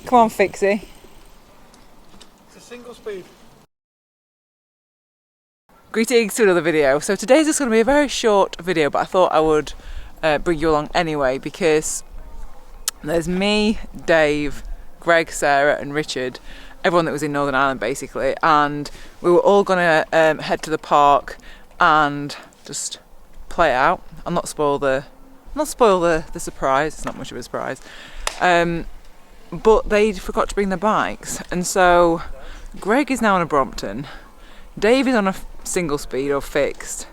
Come on, Fixie. It's a single speed. Greetings to another video. So today's just going to be a very short video, but I thought I would bring you along anyway because there's me, Dave, Greg, Sarah and Richard, everyone that was in Northern Ireland basically, and we were all going to head to the park and just play out and not spoil the surprise. It's not much of a surprise. But they forgot to bring their bikes, and so Greg is now on a Brompton, Dave is on a single speed or fixed,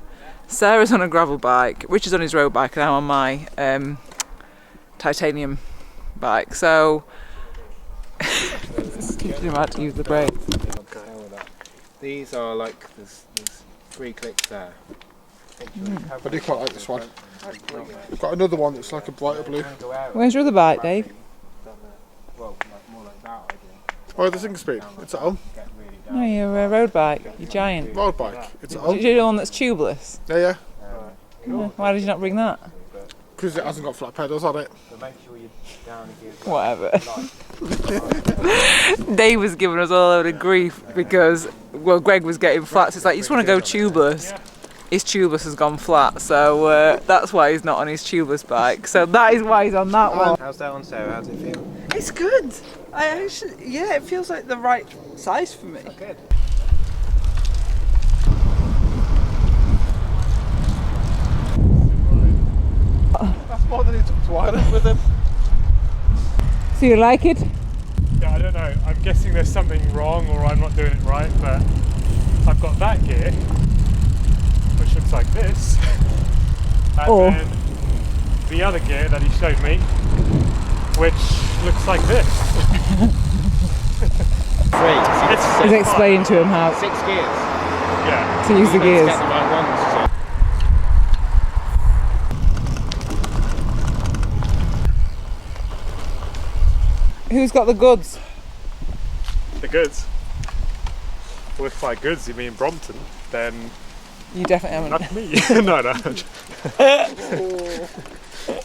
Sarah's on a gravel bike, Richard's on his road bike, and I'm on my titanium bike. So teaching him how to use the brakes. These are like there's 3 clicks there. I do quite like this one. I've got another one that's like a brighter blue. Where's your other bike, Dave? Oh, the single speed. It's at home. No, you're a road bike. You're giant. Road bike. It's at home. You're the one that's tubeless. Yeah. Why did you not bring that? Because it hasn't got flat pedals on it. Whatever. Dave was giving us all a load of grief because, well, Greg was getting flat. So it's like, you just want to go tubeless. His tubeless has gone flat, so that's why he's not on his tubeless bike. So that is why he's on that one. How's that one, Sarah? How's it feel? It's good. Yeah, it feels like the right size for me. Good. That's more than he took to Ireland with him. So you like it? Yeah, I don't know. I'm guessing there's something wrong or I'm not doing it right, but I've got that gear, which looks like this, and then the other gear that he showed me, which looks like this. He's explaining to him how 6 gears. Yeah. to use the gears. Get the right ones. Who's got the goods? The goods. Well, if by goods you mean Brompton, then You definitely haven't. not me.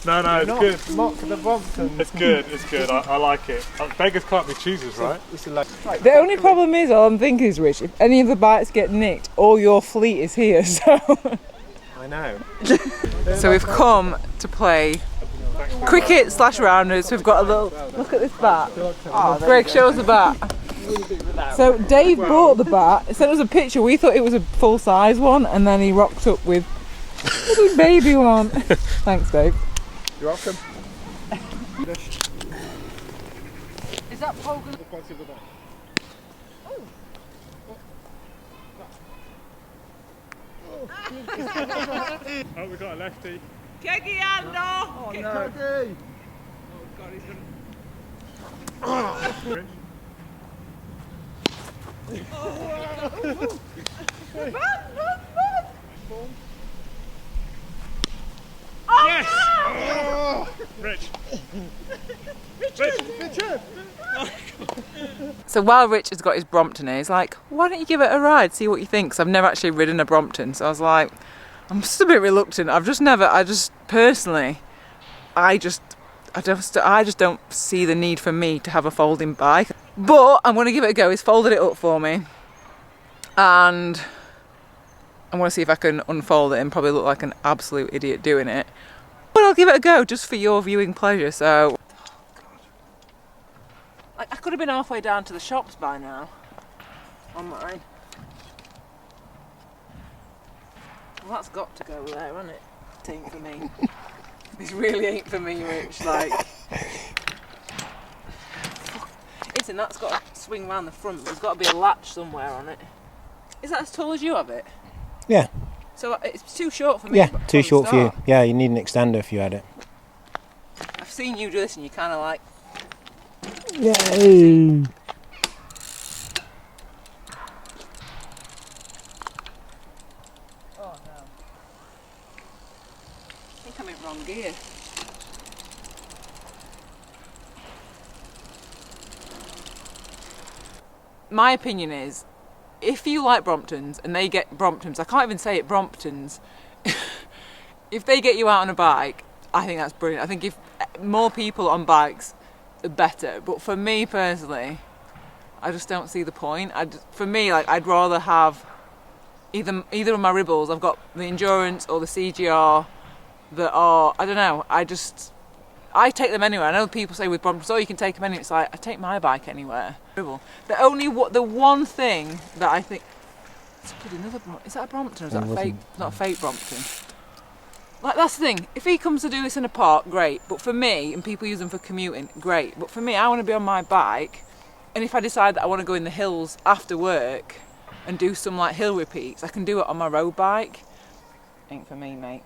No, no, it's good. Mock the Brompton. It's good. I like it. Beggars can't be choosers, right? The only problem is, all I'm thinking is, Rich, if any of the bikes get nicked, all your fleet is here, so... I know. So we've come to play cricket / rounders. We've got a little... Look at this bat. Greg, show us the bat. So Dave bought the bat, he sent us a picture, we thought it was a full-size one, and then he rocked up with a little baby one. Thanks, Dave. You're welcome. Is that poker? Oh, we got a lefty. Kegiando! Oh no. Oh God, he's gonna... Yes! Oh! Rich. Richard! So while Rich has got his Brompton here, he's like, why don't you give it a ride, see what you think? Because I've never actually ridden a Brompton. So I was like, I'm just a bit reluctant. I just don't see the need for me to have a folding bike. But I'm going to give it a go. He's folded it up for me. And I'm going to see if I can unfold it and probably look like an absolute idiot doing it. But I'll give it a go just for your viewing pleasure. So I could have been halfway down to the shops by now on mine. Well, that's got to go there, hasn't it? It ain't for me. This really ain't for me, Rich. Like, listen, that's got to swing round the front. There's got to be a latch somewhere on it. Is that as tall as you have it? Yeah. So it's too short for me. Yeah, too short for you. Yeah, you need an extender if you had it. I've seen you do this and you're kind of like... Yay! Oh no. I think I'm in wrong gear. My opinion is, if you like Bromptons and they get Bromptons, I can't even say it, Bromptons, if they get you out on a bike, I think that's brilliant. I think if more people on bikes the better. But for me personally, I just don't see the point. For me, like, I'd rather have either of my Ribbles. I've got the Endurance or the CGR that are, I don't know, I take them anywhere. I know people say with Brompton, oh, you can take them anywhere. It's like, I take my bike anywhere. The one thing that I think, is that a Brompton or is that a fake? Not a fake Brompton. Like, that's the thing. If he comes to do this in a park, great. But for me, and people use them for commuting, great. But for me, I want to be on my bike. And if I decide that I want to go in the hills after work and do some like hill repeats, I can do it on my road bike. Ain't for me, mate.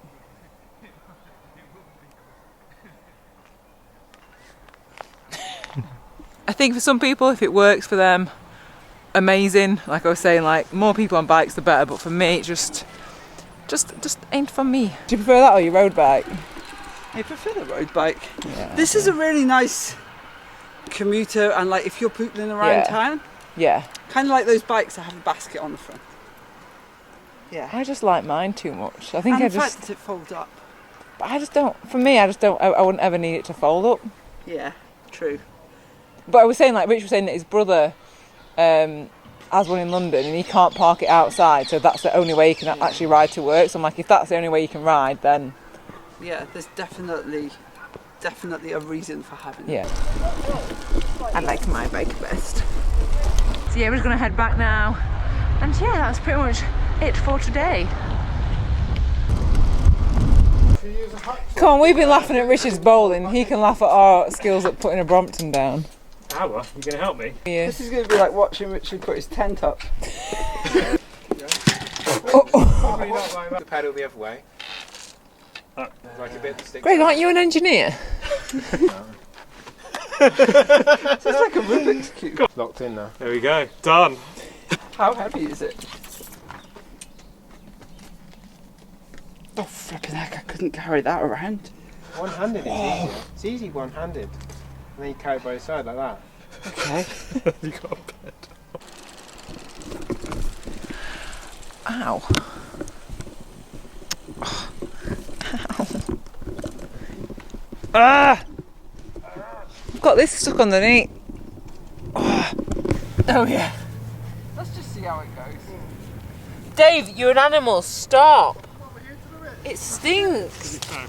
I think for some people, if it works for them, amazing. Like I was saying, like, more people on bikes the better. But for me, it just ain't for me. Do you prefer that or your road bike? I prefer the road bike. Yeah, this is a really nice commuter, and like if you're pootling around town, kind of like those bikes that have a basket on the front. Yeah, I just like mine too much. I think and the fact that it folds up. But I just don't. For me, I wouldn't ever need it to fold up. Yeah, true. But I was saying, like Rich was saying, that his brother has one in London and he can't park it outside, so that's the only way he can actually ride to work. So I'm like, if that's the only way you can ride, then yeah, there's definitely a reason for having it. Yeah. I like my bike best. So yeah, we're just gonna head back now. And yeah, that's pretty much it for today. Come on, we've been laughing at Richard's bowling. He can laugh at our skills at putting a Brompton down. Hour? You gonna help me? Yeah. This is gonna be like watching Richard put his tent up. Probably not like that. The pedal the other way. Like a bit of stick. Greg, aren't you an engineer? It's like a Rubik's Cube. Locked in now. There we go. Done. How heavy is it? Oh, flipping heck, I couldn't carry that around. One-handed is easier. It's easy one-handed. And then you carry it by your side like that. Okay. You got a bed. Ow. Ow. Ah! I've got this stuck underneath. Oh yeah. Let's just see how it goes. Dave, you're an animal. Stop. It stinks.